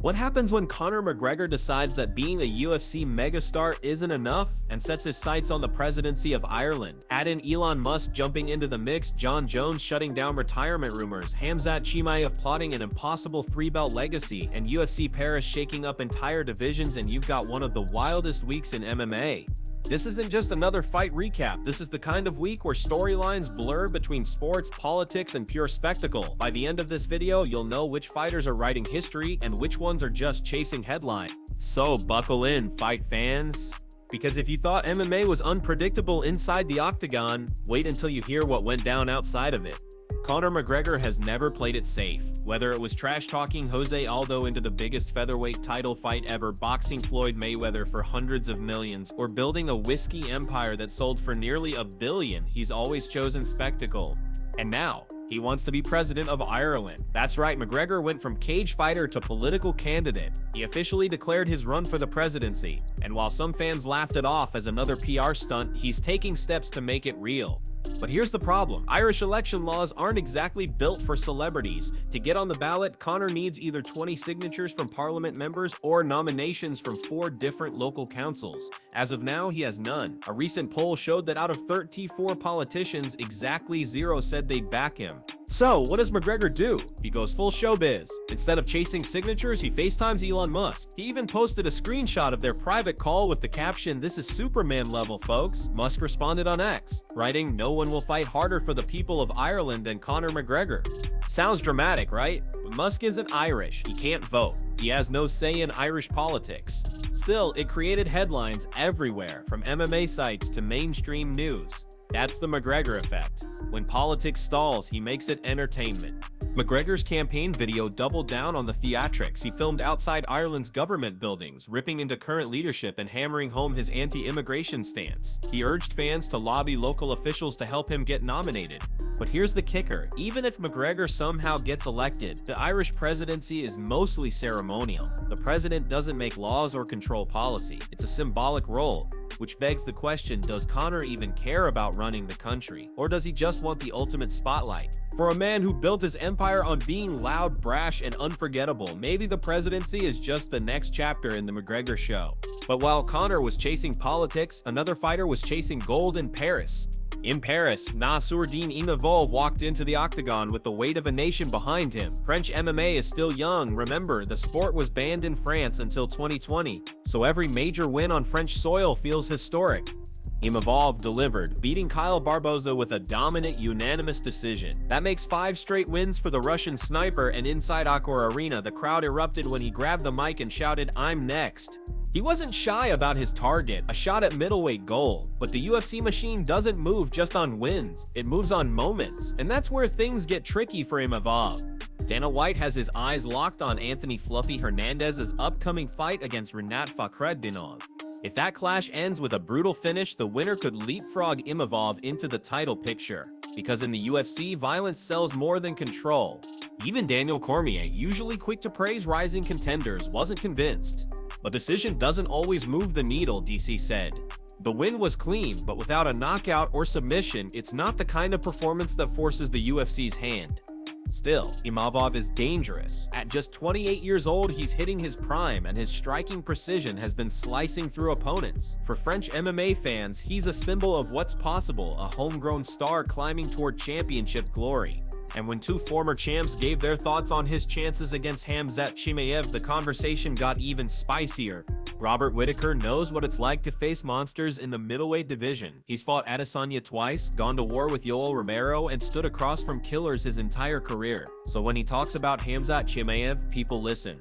What happens when Conor McGregor decides that being a UFC megastar isn't enough and sets his sights on the presidency of Ireland? Add in Elon Musk jumping into the mix, Jon Jones shutting down retirement rumors, Hamzat Chimaev plotting an impossible three-belt legacy, and UFC Paris shaking up entire divisions, and you've got one of the wildest weeks in MMA. This isn't just another fight recap. This is the kind of week where storylines blur between sports, politics, and pure spectacle. By the end of this video, you'll know which fighters are writing history and which ones are just chasing headline. So buckle in, fight fans. Because if you thought MMA was unpredictable inside the Octagon, wait until you hear what went down outside of it. Conor McGregor has never played it safe. Whether it was trash-talking Jose Aldo into the biggest featherweight title fight ever, boxing Floyd Mayweather for hundreds of millions, or building a whiskey empire that sold for nearly $1 billion, he's always chosen spectacle. And now, he wants to be president of Ireland. That's right, McGregor went from cage fighter to political candidate. He officially declared his run for the presidency. And while some fans laughed it off as another PR stunt, he's taking steps to make it real. But here's the problem. Irish election laws aren't exactly built for celebrities. To get on the ballot, Conor needs either 20 signatures from parliament members or nominations from 4 different local councils. As of now, he has none. A recent poll showed that out of 34 politicians, exactly 0 said they'd back him. So, what does McGregor do? He goes full showbiz. Instead of chasing signatures, he FaceTimes Elon Musk. He even posted a screenshot of their private call with the caption, "This is Superman level, folks." Musk responded on X, writing, "No one will fight harder for the people of Ireland than Conor McGregor." Sounds dramatic, right? But Musk isn't Irish. He can't vote. He has no say in Irish politics. Still, it created headlines everywhere, from MMA sites to mainstream news. That's the McGregor effect. When politics stalls, he makes it entertainment. McGregor's campaign video doubled down on the theatrics. He filmed outside Ireland's government buildings, ripping into current leadership and hammering home his anti-immigration stance. He urged fans to lobby local officials to help him get nominated. But here's the kicker. Even if McGregor somehow gets elected, the Irish presidency is mostly ceremonial. The president doesn't make laws or control policy. It's a symbolic role. Which begs the question, does Conor even care about running the country? Or does he just want the ultimate spotlight? For a man who built his empire on being loud, brash, and unforgettable, maybe the presidency is just the next chapter in the McGregor show. But while Conor was chasing politics, another fighter was chasing gold in Paris. In Paris, Nassourdine Imavov walked into the Octagon with the weight of a nation behind him. French MMA is still young. Remember, the sport was banned in France until 2020, so every major win on French soil feels historic. Imavov delivered, beating Kyle Barboza with a dominant, unanimous decision. That makes 5 straight wins for the Russian sniper, and inside Accor Arena, the crowd erupted when he grabbed the mic and shouted, "I'm next." He wasn't shy about his target, a shot at middleweight gold. But the UFC machine doesn't move just on wins, it moves on moments. And that's where things get tricky for Imavov. Dana White has his eyes locked on Anthony "Fluffy" Hernandez's upcoming fight against Rinat Fakhretdinov. If that clash ends with a brutal finish, the winner could leapfrog Imavov into the title picture. Because in the UFC, violence sells more than control. Even Daniel Cormier, usually quick to praise rising contenders, wasn't convinced. A decision doesn't always move the needle, DC said. The win was clean, but without a knockout or submission, it's not the kind of performance that forces the UFC's hand. Still, Imavov is dangerous. At just 28 years old, he's hitting his prime, and his striking precision has been slicing through opponents. For French MMA fans, he's a symbol of what's possible, a homegrown star climbing toward championship glory. And when 2 former champs gave their thoughts on his chances against Khamzat Chimaev, the conversation got even spicier. Robert Whittaker knows what it's like to face monsters in the middleweight division. He's fought Adesanya twice, gone to war with Yoel Romero, and stood across from killers his entire career. So when he talks about Hamzat Chimaev, people listen.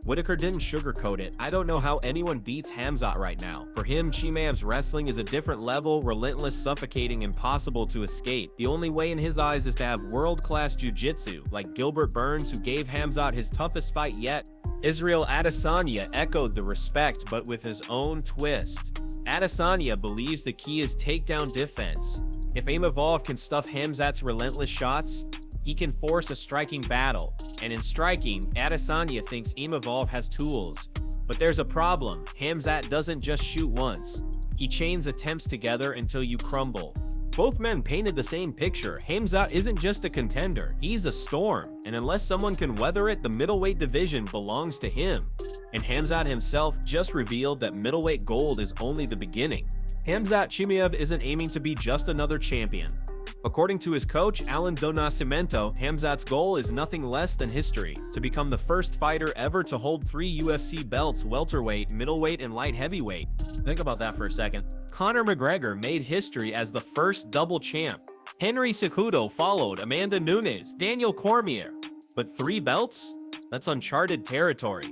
Whittaker didn't sugarcoat it. "I don't know how anyone beats Hamzat right now. For him, Chimaev's wrestling is a different level, relentless, suffocating, impossible to escape. The only way in his eyes is to have world-class jiu-jitsu, like Gilbert Burns, who gave Hamzat his toughest fight yet." Israel Adesanya echoed the respect, but with his own twist. Adesanya believes the key is takedown defense. If Imavov can stuff Hamzat's relentless shots, he can force a striking battle. And in striking, Adesanya thinks Imavov has tools. But there's a problem. Hamzat doesn't just shoot once. He chains attempts together until you crumble. Both men painted the same picture. Hamzat isn't just a contender, he's a storm, and unless someone can weather it, the middleweight division belongs to him. And Hamzat himself just revealed that middleweight gold is only the beginning. Hamzat Chimaev isn't aiming to be just another champion. According to his coach, Alan Do Nascimento, Hamzat's goal is nothing less than history, to become the first fighter ever to hold 3 UFC belts: welterweight, middleweight, and light heavyweight. Think about that for a second. Conor McGregor made history as the first double champ. Henry Cejudo followed, Amanda Nunes, Daniel Cormier. But 3 belts? That's uncharted territory.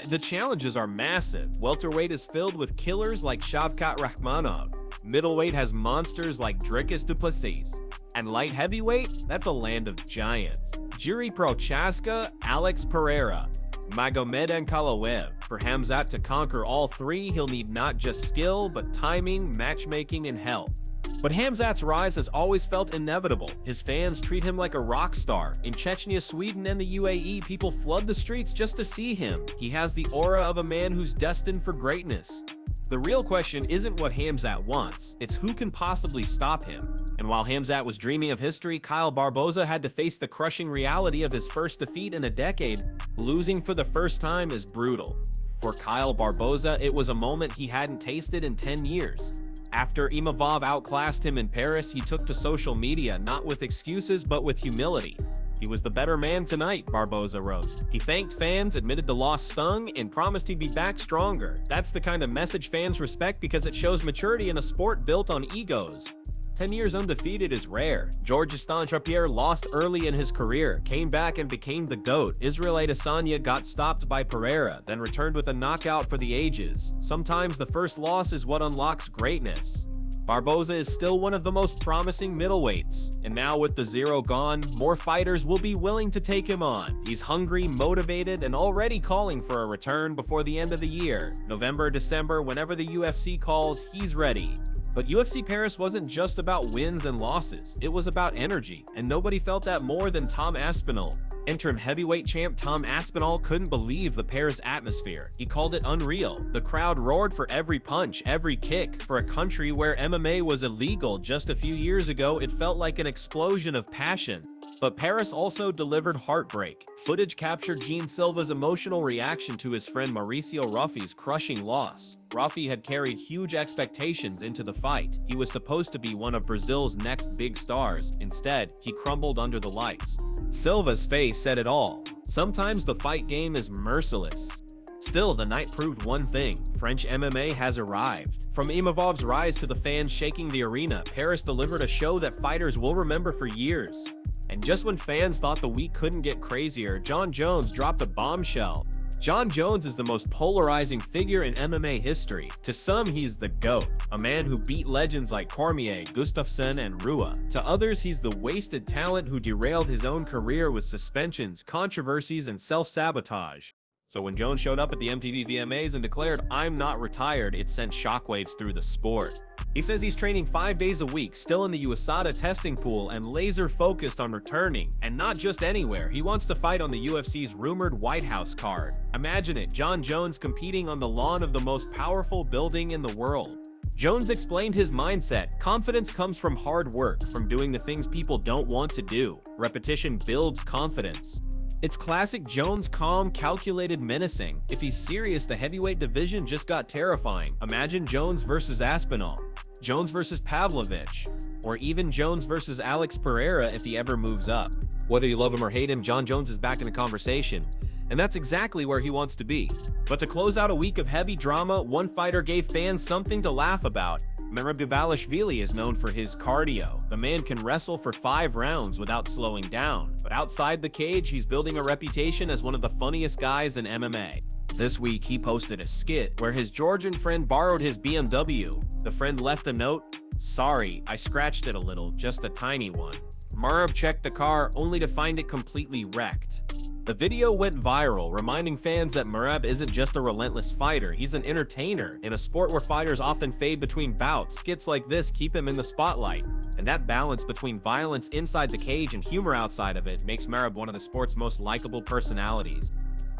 The challenges are massive. Welterweight is filled with killers like Shavkat Rakhmonov. Middleweight has monsters like Dricus du Plessis. And light heavyweight? That's a land of giants. Jiri Prochaska, Alex Pereira, Magomed Ankalaev. For Hamzat to conquer all 3, he'll need not just skill, but timing, matchmaking, and health. But Hamzat's rise has always felt inevitable. His fans treat him like a rock star. In Chechnya, Sweden, and the UAE, people flood the streets just to see him. He has the aura of a man who's destined for greatness. The real question isn't what Hamzat wants, it's who can possibly stop him. And while Hamzat was dreaming of history, Kyle Barboza had to face the crushing reality of his first defeat in a decade. Losing for the first time is brutal. For Kyle Barboza, it was a moment he hadn't tasted in 10 years. After Imavov outclassed him in Paris, he took to social media, not with excuses, but with humility. He was the better man tonight, Barboza wrote. He thanked fans, admitted the loss stung, and promised he'd be back stronger. That's the kind of message fans respect because it shows maturity in a sport built on egos. 10 years undefeated is rare. Georges St-Pierre lost early in his career, came back and became the GOAT. Israel Adesanya got stopped by Pereira, then returned with a knockout for the ages. Sometimes the first loss is what unlocks greatness. Barboza is still one of the most promising middleweights, and now with the 0 gone, more fighters will be willing to take him on. He's hungry, motivated, and already calling for a return before the end of the year. November, December, whenever the UFC calls, he's ready. But UFC Paris wasn't just about wins and losses, it was about energy, and nobody felt that more than Tom Aspinall. Interim heavyweight champ Tom Aspinall couldn't believe the Paris atmosphere. He called it unreal. The crowd roared for every punch, every kick. For a country where MMA was illegal just a few years ago, it felt like an explosion of passion. But Paris also delivered heartbreak. Footage captured Gene Silva's emotional reaction to his friend Mauricio Ruffi's crushing loss. Ruffi had carried huge expectations into the fight. He was supposed to be one of Brazil's next big stars. Instead, he crumbled under the lights. Silva's face said it all. Sometimes the fight game is merciless. Still, the night proved one thing: French MMA has arrived. From Imavov's rise to the fans shaking the arena, Paris delivered a show that fighters will remember for years. And just when fans thought the week couldn't get crazier, Jon Jones dropped a bombshell. Jon Jones is the most polarizing figure in MMA history. To some, he's the GOAT, a man who beat legends like Cormier, Gustafsson, and Rua. To others, he's the wasted talent who derailed his own career with suspensions, controversies, and self-sabotage. So when Jones showed up at the MTV VMAs and declared, "I'm not retired," it sent shockwaves through the sport. He says he's training 5 days a week, still in the USADA testing pool, and laser focused on returning. And not just anywhere, he wants to fight on the UFC's rumored White House card. Imagine it, Jon Jones competing on the lawn of the most powerful building in the world. Jones explained his mindset. Confidence comes from hard work, from doing the things people don't want to do. Repetition builds confidence. It's classic Jones, calm, calculated, menacing. If he's serious, the heavyweight division just got terrifying. Imagine Jones versus Aspinall, Jones versus Pavlovich, or even Jones versus Alex Pereira if he ever moves up. Whether you love him or hate him, Jon Jones is back in the conversation, and that's exactly where he wants to be. But to close out a week of heavy drama, one fighter gave fans something to laugh about. Merab Dvalishvili is known for his cardio. The man can wrestle for 5 rounds without slowing down. But outside the cage, he's building a reputation as one of the funniest guys in MMA. This week, he posted a skit where his Georgian friend borrowed his BMW. The friend left a note, "Sorry, I scratched it a little, just a tiny one." Merab checked the car only to find it completely wrecked. The video went viral, reminding fans that Merab isn't just a relentless fighter, he's an entertainer. In a sport where fighters often fade between bouts, skits like this keep him in the spotlight. And that balance between violence inside the cage and humor outside of it makes Merab one of the sport's most likable personalities.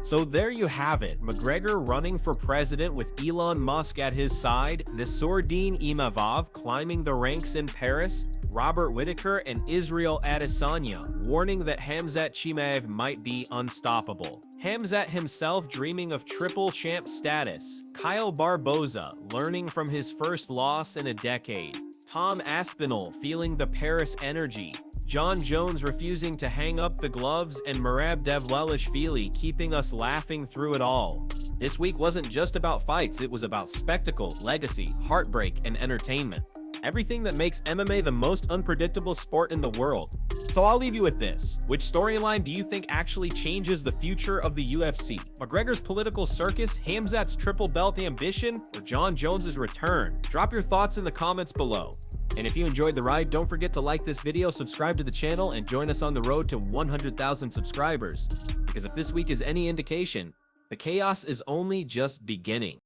So there you have it, McGregor running for president with Elon Musk at his side, Nassourdine Imavov climbing the ranks in Paris, Robert Whittaker and Israel Adesanya, warning that Hamzat Chimaev might be unstoppable. Hamzat himself dreaming of triple champ status. Kyle Barboza learning from his first loss in a decade. Tom Aspinall feeling the Paris energy. Jon Jones refusing to hang up the gloves, and Merab Devlelishvili keeping us laughing through it all. This week wasn't just about fights, it was about spectacle, legacy, heartbreak, and entertainment. Everything that makes MMA the most unpredictable sport in the world. So I'll leave you with this. Which storyline do you think actually changes the future of the UFC? McGregor's political circus, Hamzat's triple belt ambition, or Jon Jones's return? Drop your thoughts in the comments below. And if you enjoyed the ride, don't forget to like this video, subscribe to the channel, and join us on the road to 100,000 subscribers. Because if this week is any indication, the chaos is only just beginning.